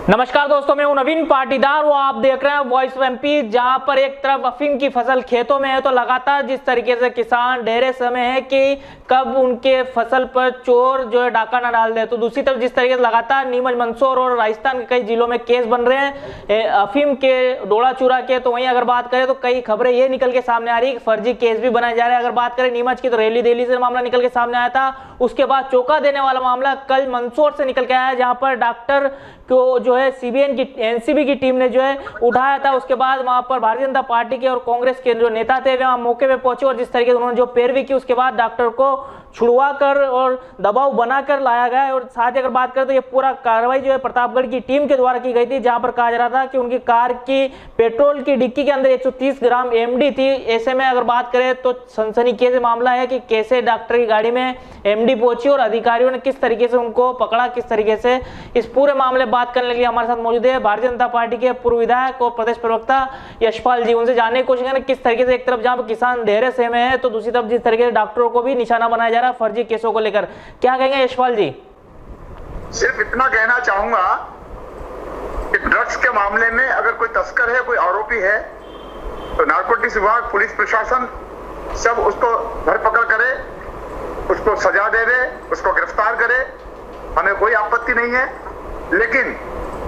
नमस्कार दोस्तों, मैं हूं नवीन पाटीदार। वो आप देख रहे हैं वॉइस ऑफ एमपी। जहां पर एक तरफ अफीम की फसल खेतों में है तो लगातार जिस तरीके से किसान डरे समय है कि कब उनके फसल पर चोर जो है डाका ना डाल दे, तो दूसरी तरफ जिस तरीके से लगातार नीमच, मंदसौर और राजस्थान के कई जिलों में केस बन रहे हैं अफीम के, डोड़ा चूरा के। तो वहीं अगर बात करें तो कई खबरें ये निकल के सामने आ रही है कि फर्जी केस भी बनाए जा रहे हैं। अगर बात करें नीमच की तो रैली दिल्ली से मामला निकल के सामने आया था। उसके बाद चौंका देने वाला मामला कल मंदसौर से निकल के आया है, जहां पर डॉक्टर को जो है सीबीएन की एनसीबी की टीम ने जो है उठाया था। उसके बाद वहां पर भारतीय जनता पार्टी के और कांग्रेस के जो नेता थे वहां मौके पे पहुंचे और जिस तरीके से उन्होंने जो पैरवी की, उसके बाद डॉक्टर को छुड़वा कर और दबाव बनाकर लाया गया है। और साथ ही अगर बात करें तो ये पूरा कार्रवाई जो है प्रतापगढ़ की टीम के द्वारा की गई थी, जहां पर कहा जा रहा था कि उनकी कार की पेट्रोल की डिक्की के अंदर 130 ग्राम एमडी थी। ऐसे में अगर बात करें तो सनसनीखेज मामला है कि कैसे डॉक्टर की गाड़ी में एमडी पहुंची और अधिकारियों ने किस तरीके से उनको पकड़ा, किस तरीके से। इस पूरे मामले बात करने के लिए हमारे साथ मौजूद है भारतीय जनता पार्टी के पूर्व विधायक और प्रदेश प्रवक्ता यशपाल जी। उनसे जानने की कोशिश करें किस तरीके से एक तरफ जहां पर किसान धैर्य से में है तो दूसरी तरफ जिस तरीके से डॉक्टरों को भी निशाना बनाया जा रहा है फर्जी केसों को लेकर, क्या कहेंगे यशपाल जी? सिर्फ इतना कहना चाहूंगा कि ड्रग्स के मामले में अगर कोई तस्कर है, कोई आरोपी है, तो नारकोटिक्स विभाग, पुलिस प्रशासन सब उसको धरपकड़ करे, उसको सजा दे दे, उसको गिरफ्तार करे, हमें कोई आपत्ति नहीं है। लेकिन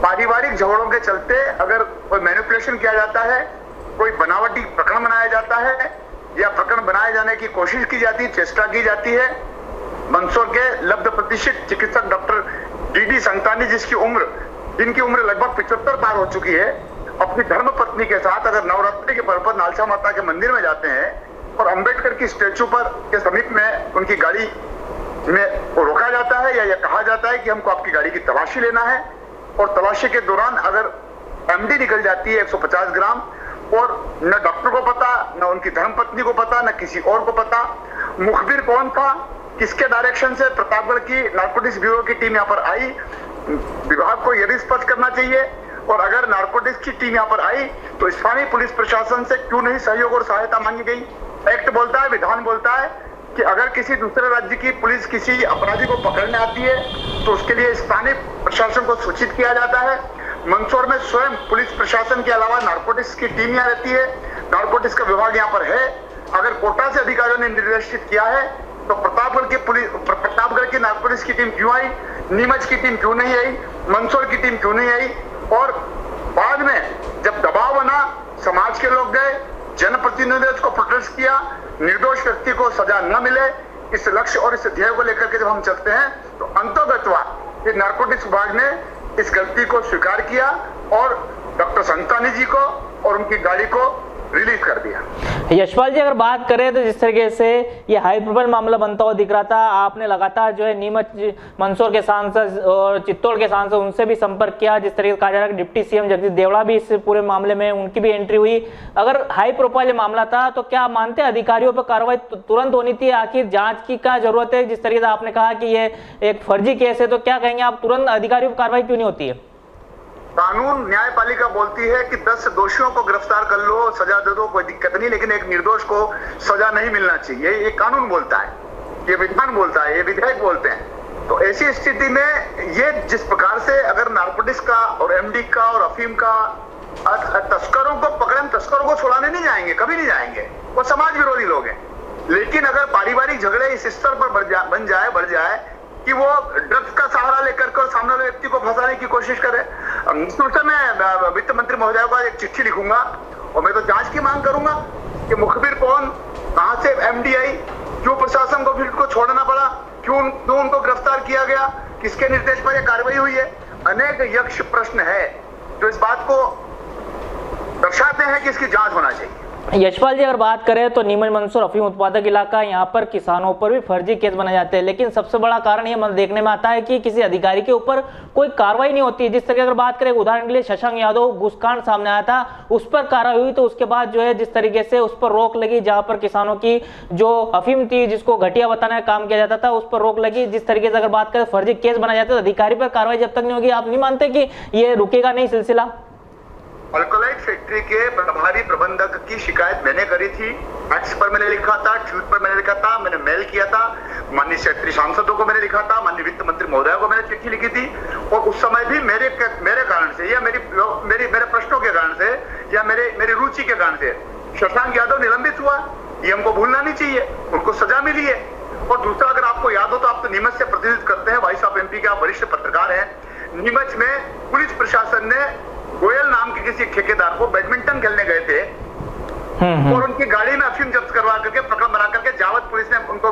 पारिवारिक झगड़ों के चलते अगर कोई मैनिपुलेशन किया जाता है, कोई बनावटी प्रकरण बनाया जाता है या प्रकरण बनाए जाने की कोशिश की जाती है, चेष्टा की जाती है। मंदसौर के लब्ध प्रतिष्ठित चिकित्सक डॉक्टर डीडी संतानी, जिनकी उम्र लगभग 75 पार हो चुकी है, अपनी धर्म पत्नी के साथ अगर नवरात्रि के पर्व पर नालसा माता के मंदिर में जाते हैं और अंबेडकर की स्टेचू पर के समीप में उनकी गाड़ी में रोका जाता है या यह कहा जाता है कि हमको आपकी गाड़ी की तलाशी लेना है, और तलाशी के दौरान अगर एमडी निकल जाती है 150 ग्राम और न डॉक्टर को पता, न उनकी धर्मपत्नी को पता, न किसी और को पता। मुखबिर कौन था, किसके डायरेक्शन से प्रतापगढ़ की नारकोटिक्स ब्यूरो की टीम यहाँ पर आई, विभाग को यह भी स्पष्ट करना चाहिए। और अगर नारकोटिक्स की टीम यहाँ पर आई तो स्थानीय पुलिस प्रशासन से क्यों नहीं सहयोग और सहायता मांगी गई? एक्ट बोलता है, विधान बोलता है कि अगर किसी दूसरे राज्य की पुलिस किसी अपराधी को पकड़ने आती है तो उसके लिए स्थानीय प्रशासन को सूचित किया जाता है। मंदसौर में स्वयं पुलिस प्रशासन के अलावा नारकोटिक्स की टीम यहाँ रहती है, नारकोटिक्स का विभाग यहाँ पर है। अगर कोटा से अधिकारियों ने निर्देशित किया है तो प्रतापगढ़ की नारकोटिक्स की टीम क्यों आई, नीमच की टीम क्यों नहीं आई, मंदसौर की टीम क्यों नहीं आई? और बाद में जब दबाव बना, समाज के लोग गए, जनप्रतिनिधियों ने उसको प्रोटेस्ट किया, निर्दोष व्यक्ति को सजा न मिले, इस लक्ष्य और इस ध्येय को लेकर के जब हम चलते हैं तो अंतोगत्वा नारकोटिक्स विभाग ने इस गलती को स्वीकार किया और डॉक्टर संतानी जी को और उनकी गाड़ी को रिलीज कर दिया। यशपाल जी, अगर बात करें तो जिस तरीके से ये हाई प्रोफाइल मामला बनता हुआ दिख रहा था, आपने लगातार जो है नीमच, मंदसौर के सांसद और चित्तौड़ के सांसद उनसे भी संपर्क किया। जिस तरीके से कहा जा रहा है कि डिप्टी सीएम जगदीश देवड़ा भी इस पूरे मामले में, उनकी भी एंट्री हुई। अगर हाई प्रोफाइल मामला था तो क्या मानते हैं अधिकारियों पर कार्रवाई तुरंत होनी थी? आखिर जाँच की क्या जरूरत है? जिस तरीके से आपने कहा कि ये एक फर्जी केस है, तो क्या कहेंगे आप, तुरंत अधिकारियों पर कार्रवाई क्यों नहीं होती है? कानून, न्यायपालिका बोलती है कि 10 दोषियों को गिरफ्तार कर लो, सजा दे दो, कोई दिक्कत नहीं, लेकिन एक निर्दोष को सजा नहीं मिलना चाहिए। ये कानून बोलता है, ये विधान बोलता है, ये विधायक बोलते हैं। तो ऐसी स्थिति में ये जिस प्रकार से अगर नारकोटिक्स का और एमडी का और अफीम का तस्करों को पकड़े, तस्करों को छुड़ाने नहीं जाएंगे, कभी नहीं जाएंगे, वो समाज विरोधी लोग हैं। लेकिन अगर पारिवारिक झगड़े इस स्तर पर बढ़ जाए कि वो ड्रग्स का सहारा लेकर के सामने वाले व्यक्ति को फंसाने की कोशिश करे, निश्चित मैं वित्त मंत्री महोदय को एक चिट्ठी लिखूंगा और मैं तो जांच की मांग करूंगा कि मुखबिर कौन, कहां से एमडी आई, क्यों प्रशासन को फिर को छोड़ना पड़ा, क्यों उनको गिरफ्तार किया गया, किसके निर्देश पर यह कार्रवाई हुई है। अनेक यक्ष प्रश्न है जो इस बात को दर्शाते हैं कि इसकी जांच होना चाहिए। यशपाल जी, अगर बात करें तो नीमच, मंदसौर अफीम उत्पादक इलाका, यहाँ पर किसानों पर भी फर्जी केस बनाए जाते हैं, लेकिन सबसे बड़ा कारण ये देखने में आता है कि किसी अधिकारी के ऊपर कोई कार्रवाई नहीं होती है। जिस तरह अगर बात करें, उदाहरण के लिए शशांक यादव घूसकांड सामने आया था, उस पर कार्रवाई हुई तो उसके बाद जो है जिस तरीके से उस पर रोक लगी, जहां पर किसानों की जो अफीम थी जिसको घटिया बताने का काम किया जाता था, उस पर रोक लगी। जिस तरीके से अगर बात करें फर्जी केस बनाए जाते हैं, अधिकारी पर कार्रवाई जब तक नहीं होगी, आप नहीं मानते कि ये रुकेगा नहीं सिलसिला? अल्कोलाइट फैक्ट्री के प्रभारी प्रबंधक की शिकायत मैंने करी थी, एक्स पर मैंने लिखा था, ट्वीट पर मैंने लिखा था, मैंने मेल किया था, माननीय क्षेत्रीय सांसदों को मैंने लिखा था, माननीय वित्त मंत्री महोदय को मैंने चिट्ठी लिखी थी। और उस समय भी मेरे कारण से या मेरे प्रश्नों के कारण से या मेरी रुचि के कारण से शशांक यादव निलंबित हुआ, ये हमको भूलना नहीं चाहिए, उनको सजा मिली है। और दूसरा, अगर आपको याद हो तो आप तो नीमच से प्रतिनिधित्व करते हैं, वॉइस ऑफ एमपी के आप वरिष्ठ पत्रकार हैं। नीमच में पुलिस प्रशासन ने गोयल नाम के किसी ठेकेदार को बैडमिंटन खेलने गए थे और उनकी गाड़ी में अफीम जब्त करवा करके प्रकरण बना करके जावत पुलिस ने उनको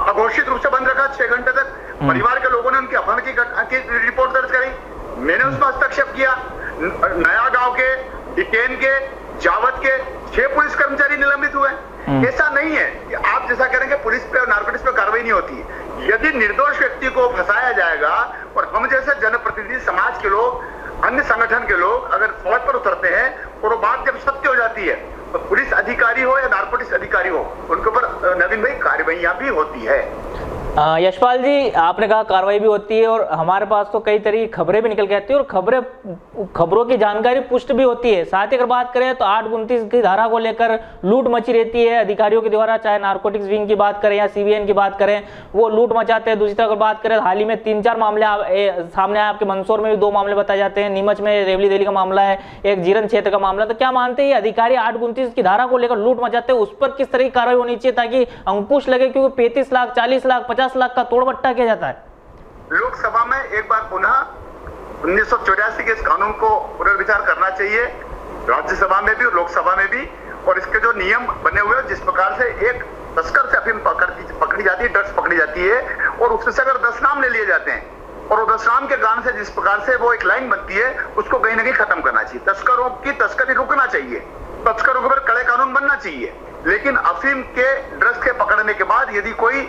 अघोषित रूप से बंद रखा 6 घंटे तक। परिवार के लोगों ने उनकी अपहरण की रिपोर्ट दर्ज करी, मैंने उसमें हस्तक्षेप किया। नया गांव के, डिकेन के, जावत के 6 पुलिस कर्मचारी निलंबित हुए। ऐसा नहीं है कि आप जैसा करेंगे पुलिस पे और नारकोटिक्स पे कार्रवाई नहीं होती। यदि निर्दोष व्यक्ति को फंसाया जाएगा और हम जैसे जनप्रतिनिधि, समाज के लोग, अन्य संगठन के लोग अगर सड़क पर उतरते हैं और वो बात जब सत्य हो जाती है तो पुलिस अधिकारी हो या नारकोटिक्स अधिकारी हो, उनके ऊपर नवीन भाई कार्रवाइयां भी होती है। यशपाल जी, आपने कहा कार्रवाई भी होती है और हमारे पास तो कई तरह की खबरें भी निकल के आती है और खबरों की जानकारी पुष्ट भी होती है। साथ ही अगर बात करें तो 829 की धारा को लेकर लूट मची रहती है अधिकारियों के द्वारा, चाहे नारकोटिक्स विंग की बात करें या सीबीएन की बात करें, वो लूट मचाते हैं। दूसरी तरफ अगर बात करें, हाल ही में 3-4 मामले सामने आए, आपके मंदसौर में भी 2 मामले बताए जाते हैं, नीमच में रेवली देली का मामला है, एक जीरन क्षेत्र का मामला। तो क्या मानते हैं ये अधिकारी 829 की धारा को लेकर लूट मचाते हैं, उस पर किस तरह की कार्रवाई होनी चाहिए ताकि अंकुश लगे? क्योंकि 35 लाख, 40 लाख, 50 लाख का तोड़बट्टा किया जाता है। लोकसभा में एक बार पुनः 1984 के इस कानून को पुनर्विचार करना चाहिए, राज्यसभा में भी और लोकसभा में भी। और इसके जो नियम बने हुए हैं, जिस प्रकार से एक तस्कर से अफीम पकड़ी जाती है, ड्रग्स पकड़ी जाती है और उससे अगर 10 नाम ले लिए जाते हैं और 10 नाम के कारण से जिस प्रकार से वो एक लाइन बनती है, उसको कहीं ना कहीं खत्म करना चाहिए। तस्करों की तस्करी रुकना चाहिए, तस्करों के ऊपर कड़े कानून बनना चाहिए। लेकिन अफीम के, ड्रग्स के पकड़ने के बाद यदि कोई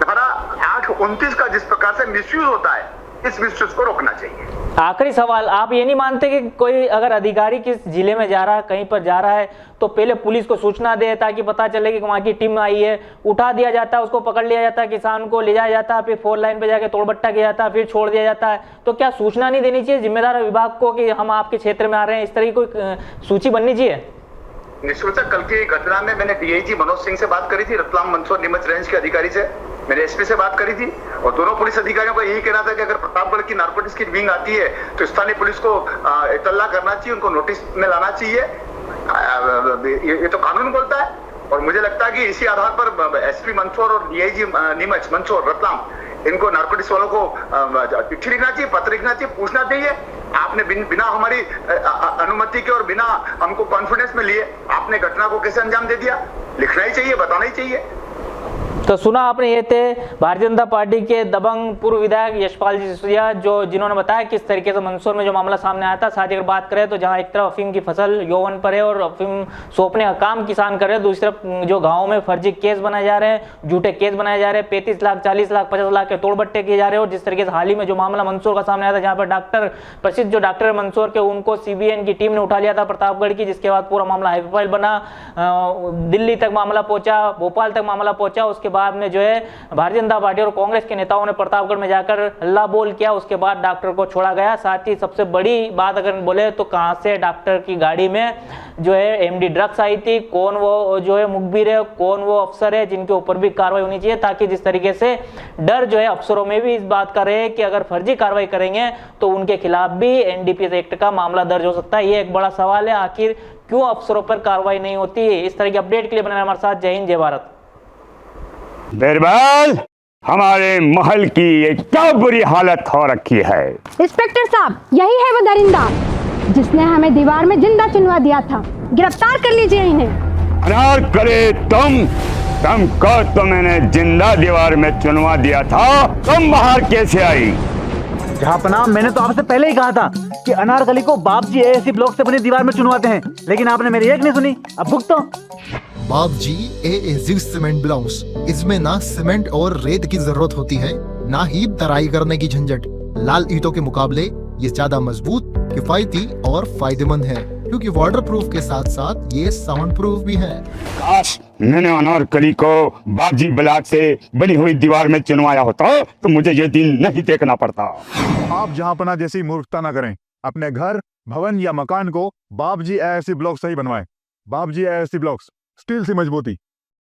धारा 829 का जिस प्रकार से मिसयूज होता है, इस मिसयूज को रोकना चाहिए। आखिरी सवाल, आप ये नहीं मानते कि कोई अगर अधिकारी किस जिले में जा रहा है, कहीं पर जा रहा है, तो पहले पुलिस को सूचना दे ताकि पता चले कि वहाँ की टीम आई है, उठा दिया जाता है, उसको पकड़ लिया जाता है, किसान को ले जाया जाता है, फिर 4 लाइन पे जाके तोड़बट्टा किया जाता है, फिर छोड़ दिया जाता है? तो क्या सूचना नहीं देनी चाहिए जिम्मेदार विभाग को कि हम आपके क्षेत्र में आ रहे हैं? इस तरह की कोई सूची बननी चाहिए। निश्चित, कल की घटना में मैंने डीआईजी मनोज सिंह से बात करी थी, रतलाम मंदसौर नीमच रेंज के अधिकारी से, मैंने एसपी से बात करी थी और दोनों पुलिस अधिकारियों का यही कहना था कि अगर प्रतापगढ़ की नारकोटिक्स की विंग आती है तो स्थानीय पुलिस को इत्तला करना चाहिए, उनको नोटिस में लाना चाहिए। ये तो कानून बोलता है और मुझे लगता है कि इसी आधार पर एसपी मंदसौर और डीआईजी नीमच मंदसौर रतलाम, इनको नारकोटिक्स वालों को चिट्ठी लिखना चाहिए, पत्र लिखना चाहिए, पूछना चाहिए। आपने बिना हमारी अनुमति के और बिना हमको कॉन्फिडेंस में लिए आपने घटना को कैसे अंजाम दे दिया? लिखना ही चाहिए, बताना ही चाहिए। तो सुना आपने, ये थे भारतीय जनता पार्टी के दबंग पूर्व विधायक यशपाल जी सिसोदिया, जिन्होंने बताया किस तरीके से मंदसौर में जो मामला सामने आया था। साथ ही अगर बात करें तो जहां एक तरफ अफीम की फसल यौवन पर है और अफीम सौंपने का काम किसान कर रहे हैं, दूसरी तरफ जो गाँव में फर्जी केस बनाए जा रहे हैं, झूठे केस बनाए जा रहे हैं, 35 लाख, 40 लाख, 50 लाख के तोड़बट्टे किए जा रहे हैं। और जिस तरीके से हाल ही में जो मामला मंदसौर का सामने आया था, जहाँ पर प्रसिद्ध जो डॉक्टर मंदसौर के, उनको सीबीएन की टीम ने उठा लिया था प्रतापगढ़ की, जिसके बाद पूरा मामला हाई प्रोफाइल बना, दिल्ली तक मामला पहुंचा, भोपाल तक मामला पहुंचा। उसके बाद में जो है भारतीय जनता पार्टी और कांग्रेस के नेताओं ने प्रतापगढ़ में जाकर हल्ला बोल किया, उसके बाद डॉक्टर को छोड़ा गया। साथ ही सबसे बड़ी बात अगर बोले तो कहां से डॉक्टर की गाड़ी में जो है एमडी ड्रग्स आई थी, कौन वो जो है मुखबिर है, कौन वो अफसर है, जिनके ऊपर भी कार्रवाई होनी चाहिए, ताकि जिस तरीके से डर जो है अफसरों में भी इस बात का रहे कि अगर फर्जी कार्रवाई करेंगे तो उनके खिलाफ भी एनडीपीएस एक्ट का मामला दर्ज हो सकता है। ये एक बड़ा सवाल है, आखिर क्यों अफसरों पर कार्रवाई नहीं होती है। इस तरह के अपडेट के लिए बने हमारे साथ। जय हिंद, जय भारत। बिरबल, हमारे महल की ये क्या बुरी हालत हो रखी है। इंस्पेक्टर साहब, यही है वो दरिंदा जिसने हमें दीवार में जिंदा चुनवा दिया था। गिरफ्तार कर लीजिए इन्हें। अनार करे तुमको तो मैंने जिंदा दीवार में चुनवा दिया था, तुम बाहर कैसे आई? जहापना, मैंने तो आपसे पहले ही कहा था कि अनारकली को बाप जी एएससी ब्लॉक से बनी दीवार में चुनवाते हैं, लेकिन आपने मेरी एक नहीं सुनी। अब भुगतो। बाप जी एएससी सीमेंट ब्लॉक्स, इसमें ना सीमेंट और रेत की जरूरत होती है, ना ही तराई करने की झंझट। लाल ईंटों के मुकाबले ये ज्यादा मजबूत, किफायती और फायदेमंद है, क्योंकि वाटर प्रूफ के साथ साथ ये साउंड प्रूफ भी है। काश मैंने अनारकली को बापजी ब्लॉक से बनी हुई दीवार में चुनवाया होता तो मुझे ये दिन नहीं देखना पड़ता। आप जहांपना जैसी मूर्खता न करें। अपने घर, भवन या मकान को बाप जी एएससी ब्लॉक से ही बनवाएं। बाप जी एएससी ब्लॉक्स, स्टील से मजबूती।